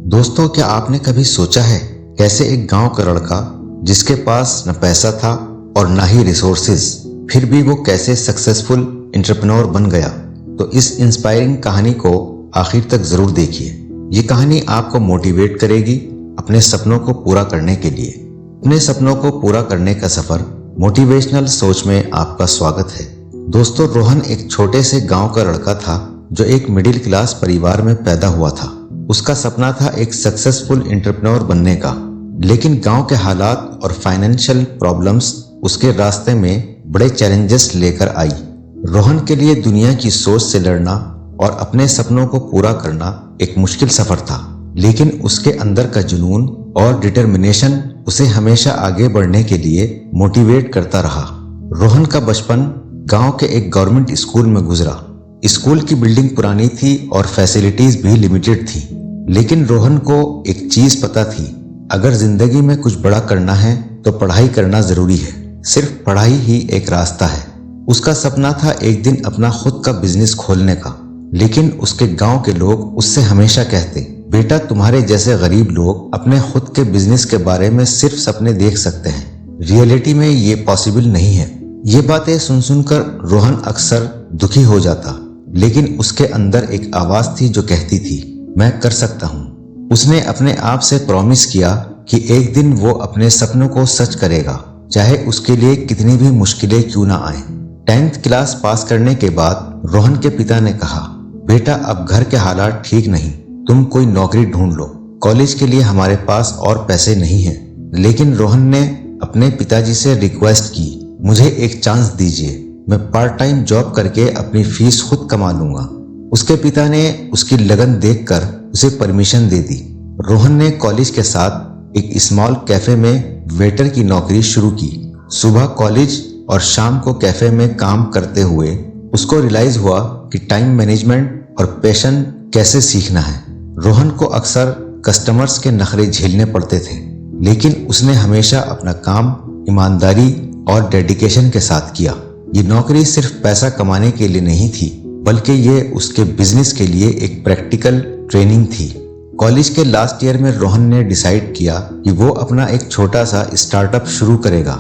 दोस्तों, क्या आपने कभी सोचा है कैसे एक गांव का लड़का जिसके पास न पैसा था और ना ही रिसोर्सेज, फिर भी वो कैसे सक्सेसफुल एंटरप्रेन्योर बन गया। तो इस इंस्पायरिंग कहानी को आखिर तक जरूर देखिए। ये कहानी आपको मोटिवेट करेगी अपने सपनों को पूरा करने के लिए। अपने सपनों को पूरा करने का सफर मोटिवेशनल सोच में आपका स्वागत है। दोस्तों, रोहन एक छोटे से गांव का लड़का था जो एक मिडिल क्लास परिवार में पैदा हुआ था। उसका सपना था एक सक्सेसफुल एंटरप्रेन्योर बनने का, लेकिन गांव के हालात और फाइनेंशियल प्रॉब्लम्स उसके रास्ते में बड़े चैलेंजेस लेकर आई। रोहन के लिए दुनिया की सोच से लड़ना और अपने सपनों को पूरा करना एक मुश्किल सफर था, लेकिन उसके अंदर का जुनून और डिटर्मिनेशन उसे हमेशा आगे बढ़ने के लिए मोटिवेट करता रहा। रोहन का बचपन गांव के एक गवर्नमेंट स्कूल में गुजरा। स्कूल की बिल्डिंग पुरानी थी और फैसिलिटीज भी लिमिटेड थी, लेकिन रोहन को एक चीज पता थी, अगर जिंदगी में कुछ बड़ा करना है तो पढ़ाई करना जरूरी है। सिर्फ पढ़ाई ही एक रास्ता है। उसका सपना था एक दिन अपना खुद का बिजनेस खोलने का, लेकिन उसके गांव के लोग उससे हमेशा कहते, बेटा, तुम्हारे जैसे गरीब लोग अपने खुद के बिजनेस के बारे में सिर्फ सपने देख सकते हैं, रियलिटी में ये पॉसिबल नहीं है। ये बातें सुन सुनकर रोहन अक्सर दुखी हो जाता, लेकिन उसके अंदर एक आवाज थी जो कहती थी, मैं कर सकता हूँ। उसने अपने आप से प्रॉमिस किया कि एक दिन वो अपने सपनों को सच करेगा, चाहे उसके लिए कितनी भी मुश्किलें क्यों ना आए। 10th क्लास पास करने के बाद रोहन के पिता ने कहा, बेटा, अब घर के हालात ठीक नहीं, तुम कोई नौकरी ढूंढ लो। कॉलेज के लिए हमारे पास और पैसे नहीं हैं। लेकिन रोहन ने अपने पिताजी से रिक्वेस्ट की, मुझे एक चांस दीजिए, मैं पार्ट टाइम जॉब करके अपनी फीस खुद कमा लूंगा। उसके पिता ने उसकी लगन देखकर उसे परमिशन दे दी। रोहन ने कॉलेज के साथ एक स्मॉल कैफे में वेटर की नौकरी शुरू की। सुबह कॉलेज और शाम को कैफे में काम करते हुए उसको रियलाइज हुआ कि टाइम मैनेजमेंट और पैशन कैसे सीखना है। रोहन को अक्सर कस्टमर्स के नखरे झेलने पड़ते थे, लेकिन उसने हमेशा अपना काम ईमानदारी और डेडिकेशन के साथ किया। ये नौकरी सिर्फ पैसा कमाने के लिए नहीं थी, बल्कि ये उसके बिजनेस के लिए एक प्रैक्टिकल ट्रेनिंग थी। कॉलेज के लास्ट ईयर में रोहन ने डिसाइड किया कि वो अपना एक छोटा सा स्टार्टअप शुरू करेगा।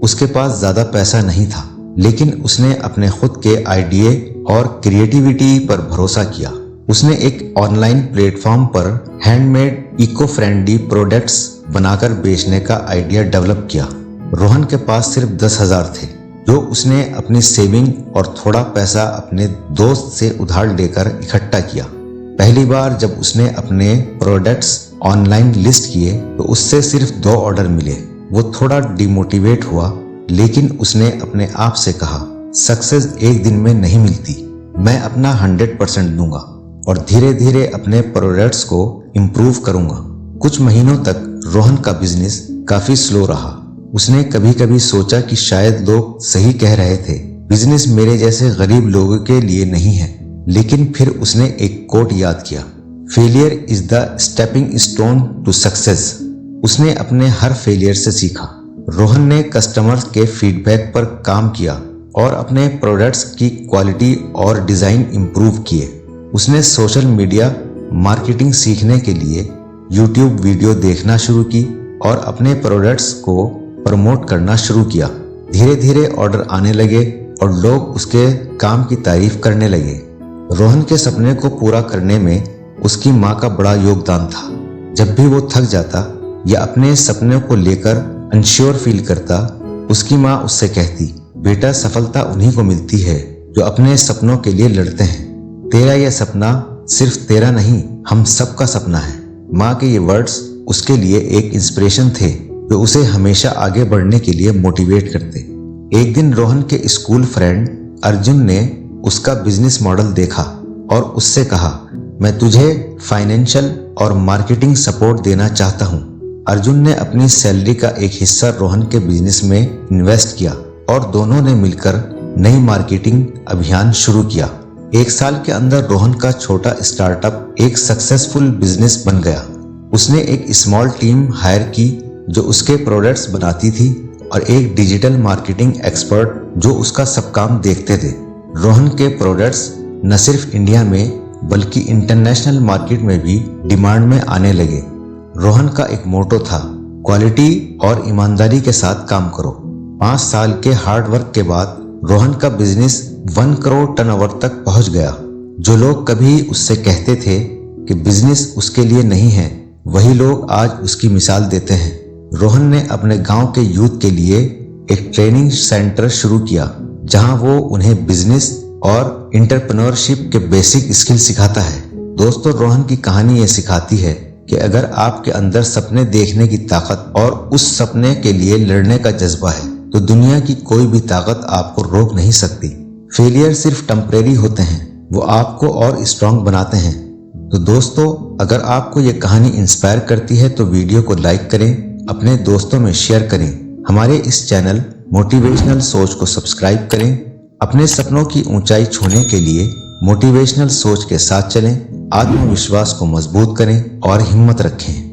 उसके पास ज्यादा पैसा नहीं था, लेकिन उसने अपने खुद के आइडिया और क्रिएटिविटी पर भरोसा किया। उसने एक ऑनलाइन प्लेटफॉर्म पर हैंडमेड इको फ्रेंडली प्रोडक्ट्स बनाकर बेचने का आइडिया डेवलप किया। रोहन के पास सिर्फ 10,000 थे, जो उसने अपनी सेविंग और थोड़ा पैसा अपने दोस्त से उधार लेकर इकट्ठा किया। पहली बार जब उसने अपने प्रोडक्ट्स ऑनलाइन लिस्ट किए तो उससे सिर्फ 2 ऑर्डर मिले। वो थोड़ा डिमोटिवेट हुआ, लेकिन उसने अपने आप से कहा, सक्सेस एक दिन में नहीं मिलती, मैं अपना 100% दूंगा और धीरे धीरे अपने प्रोडक्ट्स को इम्प्रूव करूंगा। कुछ महीनों तक रोहन का बिजनेस काफी स्लो रहा। उसने कभी कभी सोचा कि शायद लोग सही कह रहे थे, बिजनेस मेरे जैसे गरीब लोगों के लिए नहीं है। लेकिन फिर उसने एक कोट याद किया, failure is the stepping stone to success. उसने अपने हर फेलियर से सीखा। रोहन ने कस्टमर्स के फीडबैक पर काम किया और अपने प्रोडक्ट्स की क्वालिटी और डिजाइन इंप्रूव किए। उसने सोशल मीडिया मार्केटिंग सीखने के लिए यूट्यूब वीडियो देखना शुरू की और अपने प्रोडक्ट्स को प्रमोट करना शुरू किया। धीरे धीरे ऑर्डर आने लगे और लोग उसके काम की तारीफ करने लगे। रोहन के सपने को पूरा करने में उसकी माँ का बड़ा योगदान था। जब भी वो थक जाता या अपने सपनों को लेकर अनश्योर फील करता, उसकी माँ उससे कहती, बेटा, सफलता उन्हीं को मिलती है जो अपने सपनों के लिए लड़ते हैं। तेरा यह सपना सिर्फ तेरा नहीं, हम सबका सपना है। माँ के ये वर्ड्स उसके लिए एक इंस्पिरेशन थे जो उसे हमेशा आगे बढ़ने के लिए मोटिवेट करते। एक दिन रोहन के स्कूल फ्रेंड अर्जुन ने उसका बिजनेस मॉडल देखा और उससे कहा, मैं तुझे फाइनेंशियल और मार्केटिंग सपोर्ट देना चाहता हूँ। अर्जुन ने अपनी सैलरी का एक हिस्सा रोहन के बिजनेस में इन्वेस्ट किया और दोनों ने मिलकर नई मार्केटिंग अभियान शुरू किया। 1 साल के अंदर रोहन का छोटा स्टार्टअप एक सक्सेसफुल बिजनेस बन गया। उसने एक स्मॉल टीम हायर की जो उसके प्रोडक्ट्स बनाती थी और एक डिजिटल मार्केटिंग एक्सपर्ट जो उसका सब काम देखते थे। रोहन के प्रोडक्ट्स न सिर्फ इंडिया में बल्कि इंटरनेशनल मार्केट में भी डिमांड में आने लगे। रोहन का एक मोटो था, क्वालिटी और ईमानदारी के साथ काम करो। 5 साल के हार्ड वर्क के बाद रोहन का बिजनेस 1 करोड़ टर्नओवर तक पहुंच गया। जो लोग कभी उससे कहते थे कि बिजनेस उसके लिए नहीं है, वही लोग आज उसकी मिसाल देते हैं। रोहन ने अपने गांव के यूथ के लिए एक ट्रेनिंग सेंटर शुरू किया, जहां वो उन्हें बिजनेस और एंटरप्रेन्योरशिप के बेसिक स्किल सिखाता है। दोस्तों, रोहन की कहानी ये सिखाती है कि अगर आपके अंदर सपने देखने की ताकत और उस सपने के लिए लड़ने का जज्बा है, तो दुनिया की कोई भी ताकत आपको रोक नहीं सकती। फेलियर सिर्फ टेम्परेरी होते हैं, वो आपको और स्ट्रांग बनाते हैं। तो दोस्तों, अगर आपको ये कहानी इंस्पायर करती है तो वीडियो को लाइक करें, अपने दोस्तों में शेयर करें। हमारे इस चैनल मोटिवेशनल सोच को सब्सक्राइब करें। अपने सपनों की ऊंचाई छूने के लिए मोटिवेशनल सोच के साथ चलें, आत्मविश्वास को मजबूत करें और हिम्मत रखें।